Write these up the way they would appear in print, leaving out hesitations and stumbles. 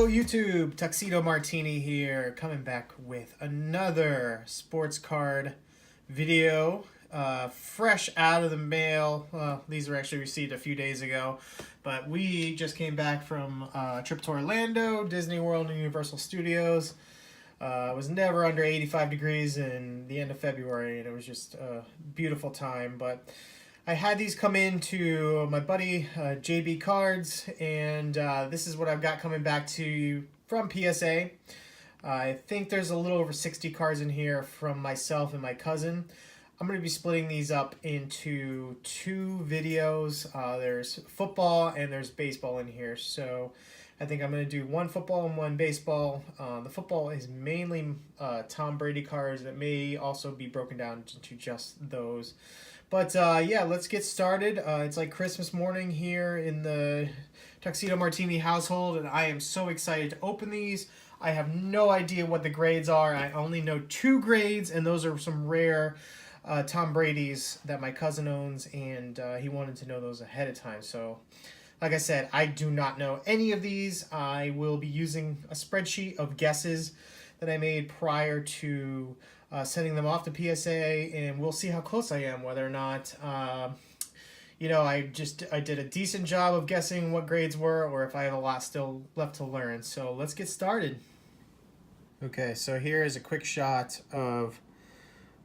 Hello YouTube, Tuxedo Martini here, coming back with another sports card video, fresh out of the mail. These were actually received a few days ago, but we just came back from a trip to Orlando, Disney World and Universal Studios. It was never under 85 degrees in the end of February, and it was just a beautiful time. But I had these come in to my buddy JB Cards, and this is what I've got coming back to you from PSA. I think there's a little over 60 cards in here from myself and my cousin. I'm going to be splitting these up into two videos. There's football and there's baseball in here, so I think I'm going to do one football and one baseball. The football is mainly Tom Brady cards that may also be broken down into just those. But yeah, let's get started. It's like Christmas morning here in the Tuxedo Martini household, and I am so excited to open these. I have no idea what the grades are. I only know two grades, and those are some rare Tom Brady's that my cousin owns, and he wanted to know those ahead of time. So, like I said, I do not know any of these. I will be using a spreadsheet of guesses that I made prior to sending them off to PSA, and we'll see how close I am, whether or not you know, I did a decent job of guessing what grades were, or if I have a lot still left to learn. So let's get started. Okay, so here is a quick shot of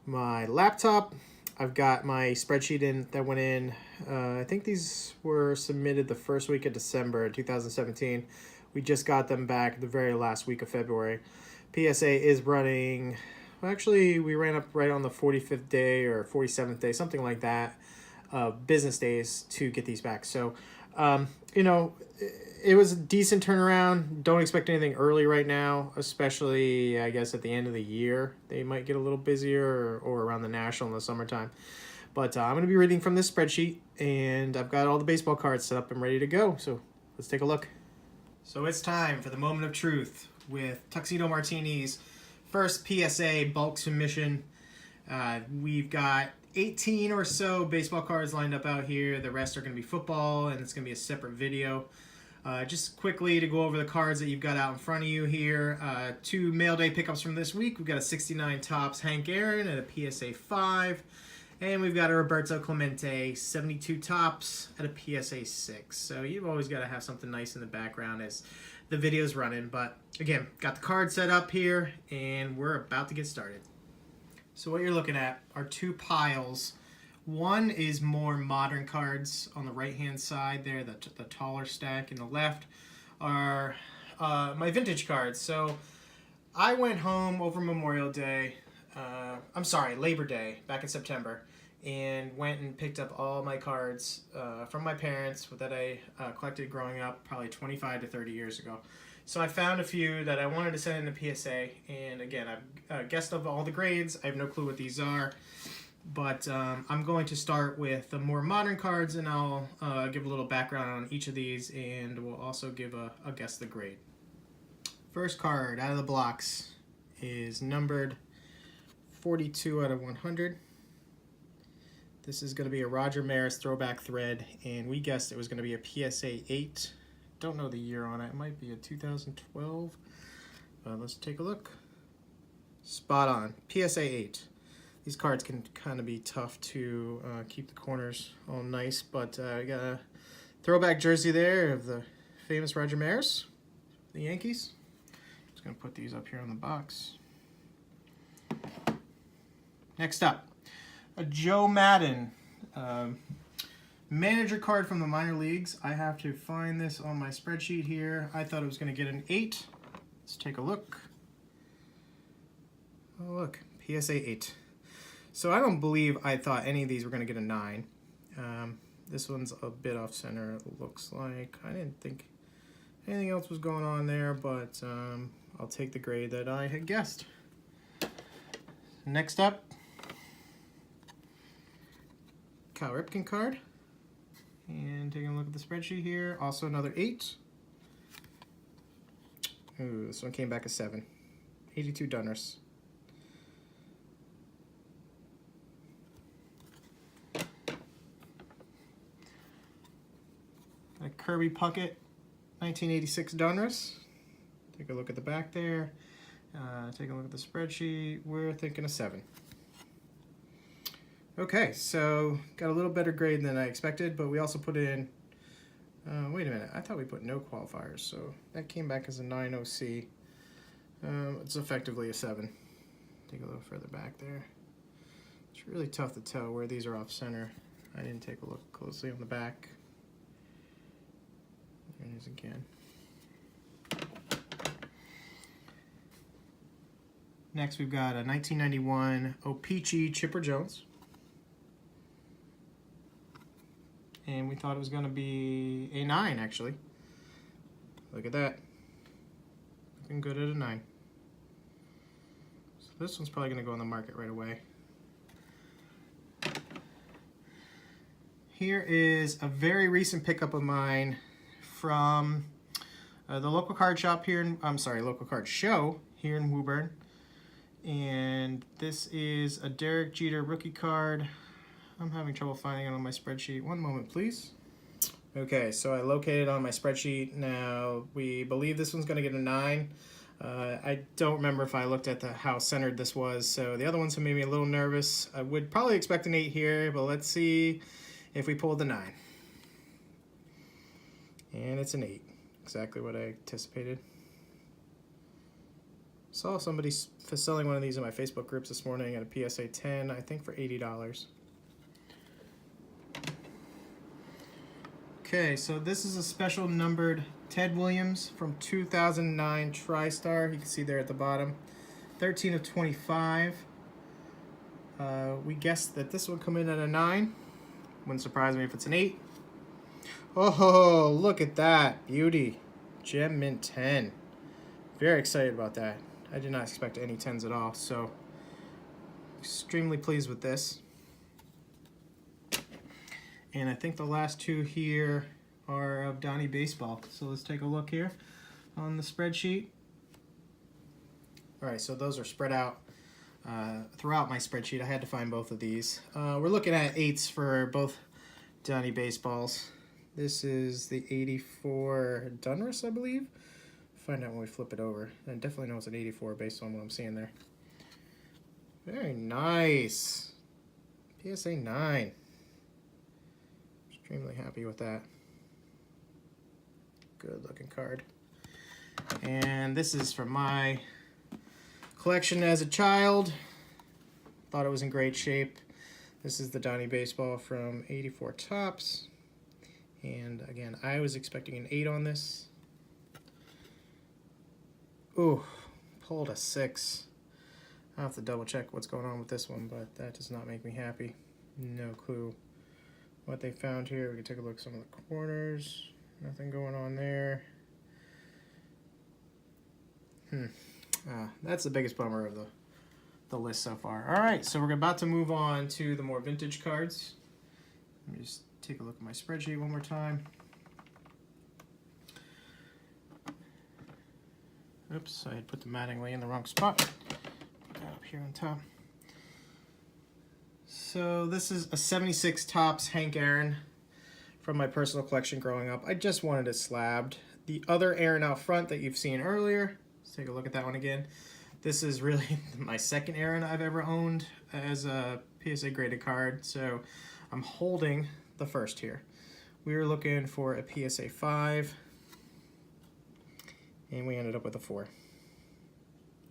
my laptop. I've got my spreadsheet in that went in. I think these were submitted the first week of December 2017. We just got them back the very last week of February. PSA is running. Well, actually, we ran up right on the 45th day or 47th day, something like that, business days to get these back. So, you know, it was a decent turnaround. Don't expect anything early right now, especially, I guess, at the end of the year. They might get a little busier or around the National in the summertime. But I'm going to be reading from this spreadsheet, and I've got all the baseball cards set up and ready to go. So let's take a look. So it's time for the moment of truth with Tuxedo Martini's first PSA Bulk Submission. We've got 18 or so baseball cards lined up out here. The rest are going to be football, and it's going to be a separate video. Just quickly to go over the cards that you've got out in front of you here. Two mail day pickups from this week. We've got a 69 Topps Hank Aaron and a PSA 5. And we've got a Roberto Clemente 72 Topps at a PSA 6. So you've always got to have something nice in the background as the video's running. But again, got the card set up here, and we're about to get started. So what you're looking at are two piles. One is more modern cards on the right-hand side there, the taller stack, and the left are my vintage cards. So I went home over Memorial Day, Labor Day, back in September, and went and picked up all my cards from my parents that I collected growing up probably 25 to 30 years ago. So I found a few that I wanted to send in to PSA, and again, I've guessed of all the grades. I have no clue what these are, but I'm going to start with the more modern cards, and I'll give a little background on each of these, and we'll also give a guess the grade. First card out of the blocks is numbered 42 out of 100. This is going to be a Roger Maris throwback thread, and we guessed it was going to be a PSA 8. Don't know the year on it. It might be a 2012. Let's take a look. Spot on. PSA 8. These cards can kind of be tough to keep the corners all nice, but I got a throwback jersey there of the famous Roger Maris, the Yankees. Just going to put these up here on the box. Next up, a Joe Madden manager card from the minor leagues. I have to find this on my spreadsheet here. I thought it was going to get an 8. Let's take a look. Oh, look, PSA 8. So I don't believe I thought any of these were going to get a 9. This one's a bit off center, it looks like. I didn't think anything else was going on there, but I'll take the grade that I had guessed. Next up, Cal Ripken card. And taking a look at the spreadsheet here, also another 8. Ooh, this one came back a 7. 82 Donruss. A Kirby Puckett 1986 Donruss. Take a look at the back there. Take a look at the spreadsheet. We're thinking a 7. Okay, so got a little better grade than I expected, but we also put in, wait a minute, I thought we put no qualifiers, so that came back as a 9 OC. It's effectively a 7. Take a little further back there. It's really tough to tell where these are off center. I didn't take a look closely on the back. There it is again. Next we've got a 1991 O-Pee-Chee Chipper Jones. And we thought it was going to be a 9 actually. Look at that. Looking good at a 9. So this one's probably going to go on the market right away. Here is a very recent pickup of mine from the local card shop here in, local card show here in Woburn. And this is a Derek Jeter rookie card. I'm having trouble finding it on my spreadsheet. One moment, please. Okay, so I located it on my spreadsheet. Now, we believe this one's gonna get a 9. I don't remember if I looked at how centered this was, so the other ones have made me a little nervous. I would probably expect an 8 here, but let's see if we pulled the 9. And it's an 8, exactly what I anticipated. Saw somebody selling one of these in my Facebook groups this morning at a PSA 10, I think for $80. Okay, so this is a special numbered Ted Williams from 2009 TriStar. You can see there at the bottom, 13 of 25. We guessed that this would come in at a 9. Wouldn't surprise me if it's an 8. Oh, look at that beauty. Gem Mint 10. Very excited about that. I did not expect any 10s at all, so extremely pleased with this. And I think the last 2 here are of Donnie Baseball. So let's take a look here on the spreadsheet. All right, so those are spread out throughout my spreadsheet. I had to find both of these. We're looking at 8s for both Donnie Baseballs. This is the 84 Dunris, I believe. Find out when we flip it over. I definitely know it's an 84 based on what I'm seeing there. Very nice. PSA 9. Extremely happy with that. Good looking card. And this is from my collection as a child. Thought it was in great shape. This is the Donnie Baseball from 84 Topps. And again, I was expecting an 8 on this. Ooh, pulled a 6. I'll have to double check what's going on with this one, but that does not make me happy. No clue what they found here. We can take a look at some of the corners. Nothing going on there. That's the biggest bummer of the list so far. All right, so we're about to move on to the more vintage cards. Let me just take a look at my spreadsheet one more time. Oops, I had put the Mattingly in the wrong spot. Put that up here on top. So this is a 76 Topps Hank Aaron from my personal collection growing up. I just wanted it slabbed. The other Aaron out front that you've seen earlier, let's take a look at that one again. This is really my second Aaron I've ever owned as a PSA graded card, so I'm holding the first here. We were looking for a PSA 5, and we ended up with a 4.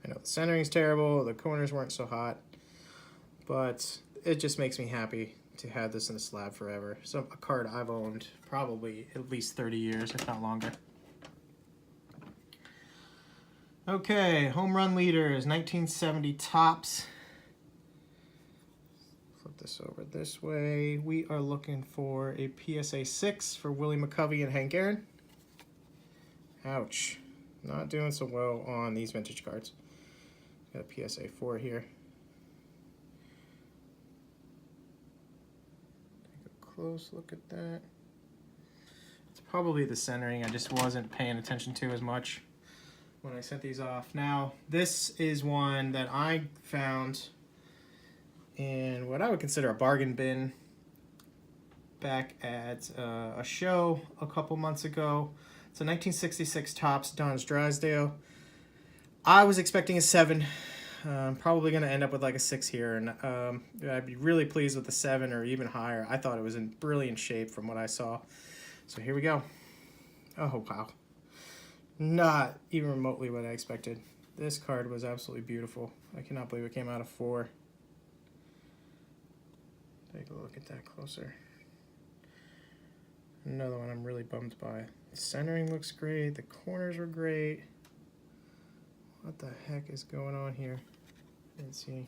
I know the centering's terrible, the corners weren't so hot, but it just makes me happy to have this in the slab forever. So a card I've owned probably at least 30 years, if not longer. Okay, home run leaders, 1970 Topps. Flip this over this way. We are looking for a PSA 6 for Willie McCovey and Hank Aaron. Ouch. Not doing so well on these vintage cards. Got a PSA 4 here. Take a close look at that. It's probably the centering. I just wasn't paying attention to as much when I sent these off. Now, this is one that I found in what I would consider a bargain bin back at a show a couple months ago. It's a 1966 Topps Don's Drysdale. I was expecting a 7. I'm probably going to end up with like a 6 here, and I'd be really pleased with the 7 or even higher. I thought it was in brilliant shape from what I saw. So here we go. Oh, wow. Not even remotely what I expected. This card was absolutely beautiful. I cannot believe it came out of 4. Take a look at that closer. Another one I'm really bummed by. The centering looks great. The corners were great. What the heck is going on here? Let's see.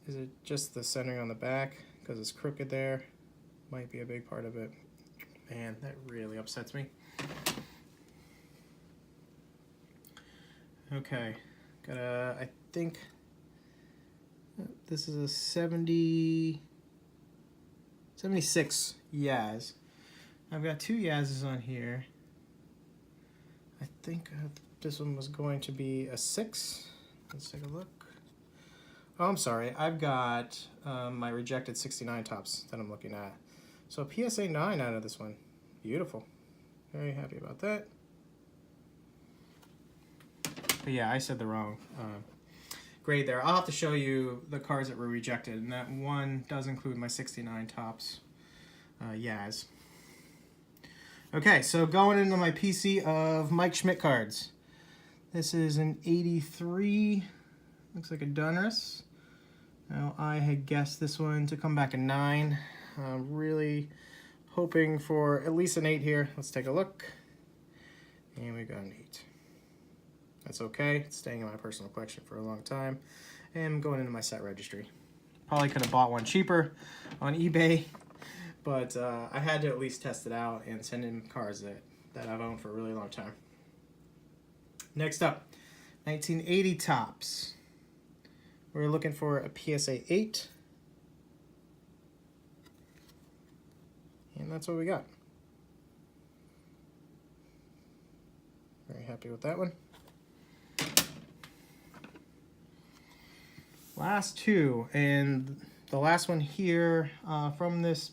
Is it just the centering on the back? Because it's crooked there. Might be a big part of it. Man, that really upsets me. Okay. I think this is a 76 Yaz. I've got 2 Yaz's on here. I think this one was going to be a 6. Let's take a look. Oh, I'm sorry. I've got my rejected 69 tops that I'm looking at. So a PSA 9 out of this one. Beautiful. Very happy about that. But yeah, I said the wrong grade there. I'll have to show you the cards that were rejected, and that one does include my 69 tops Yaz. Okay, so going into my PC of Mike Schmidt cards. This is an 83, looks like a Donruss. Now, I had guessed this one to come back a 9. Really hoping for at least an 8 here. Let's take a look. And we got an 8. That's okay. It's staying in my personal collection for a long time. And I'm going into my set registry. Probably could have bought one cheaper on eBay, but I had to at least test it out and send in cards that I've owned for a really long time. Next up, 1980 tops. We're looking for a PSA 8. And that's what we got. Very happy with that one. Last 2, and the last one here from this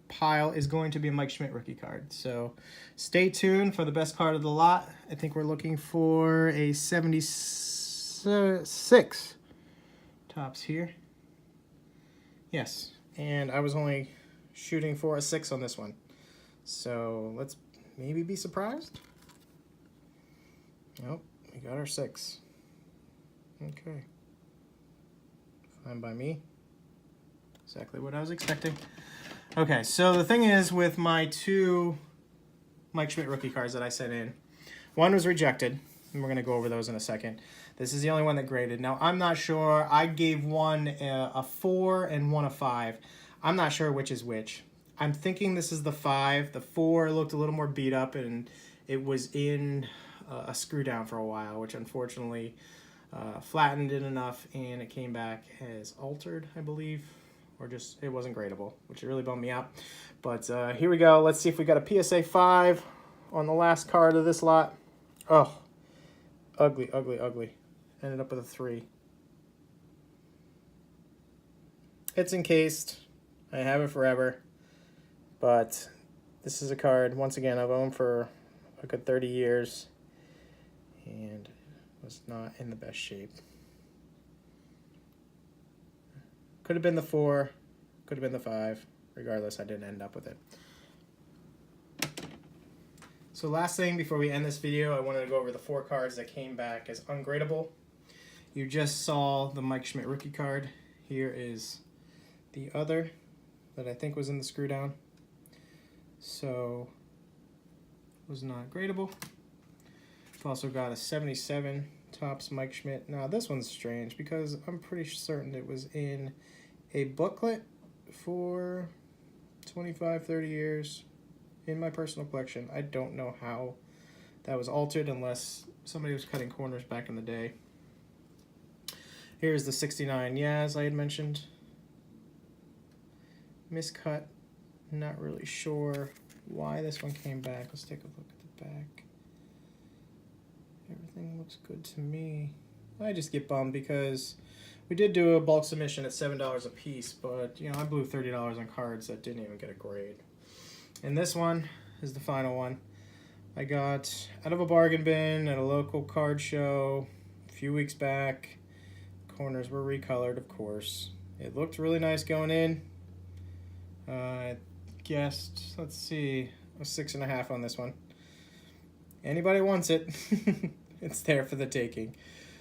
pile is going to be a Mike Schmidt rookie card. So stay tuned for the best card of the lot. I think we're looking for a 76 tops here. Yes, and I was only shooting for a 6 on this one. So let's maybe be surprised. Nope, we got our 6. Okay. Fine by me. Exactly what I was expecting. Okay, so the thing is with my 2 Mike Schmidt rookie cards that I sent in, one was rejected, and we're going to go over those in a second. This is the only one that graded. Now, I'm not sure. I gave one a 4 and one a 5. I'm not sure which is which. I'm thinking this is the 5. The 4 looked a little more beat up, and it was in a screw down for a while, which unfortunately flattened it enough, and it came back as altered, I believe, or just it wasn't gradable, which really bummed me out. But here we go. Let's see if we got a PSA 5 on the last card of this lot. Oh, ugly, ugly, ugly. Ended up with a 3. It's encased. I have it forever. But this is a card, once again, I've owned for a good 30 years. And was not in the best shape. Could have been the 4, could have been the 5. Regardless, I didn't end up with it. So last thing before we end this video, I wanted to go over the 4 cards that came back as ungradable. You just saw the Mike Schmidt rookie card. Here is the other that I think was in the screw down. So, was not gradable. I've also got a 77 tops Mike Schmidt. Now this one's strange because I'm pretty certain it was in a booklet for 25, 30 years in my personal collection. I don't know how that was altered unless somebody was cutting corners back in the day. Here's the 69 Yaz I had mentioned. Miscut. Not really sure why this one came back. Let's take a look at the back. Everything looks good to me. I just get bummed because we did do a bulk submission at $7 a piece, but you know, I blew $30 on cards that didn't even get a grade. And this one is the final one. I got out of a bargain bin at a local card show a few weeks back. Corners were recolored, of course. It looked really nice going in. I guessed, let's see, a 6.5 on this one. Anybody wants it, it's there for the taking.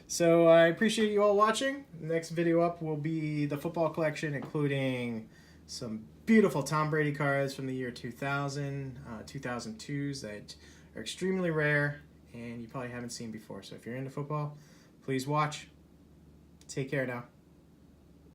So I appreciate you all watching. Next video up will be the football collection, including some beautiful Tom Brady cards from the year 2000, 2002s that are extremely rare and you probably haven't seen before. So if you're into football, please watch. Take care now.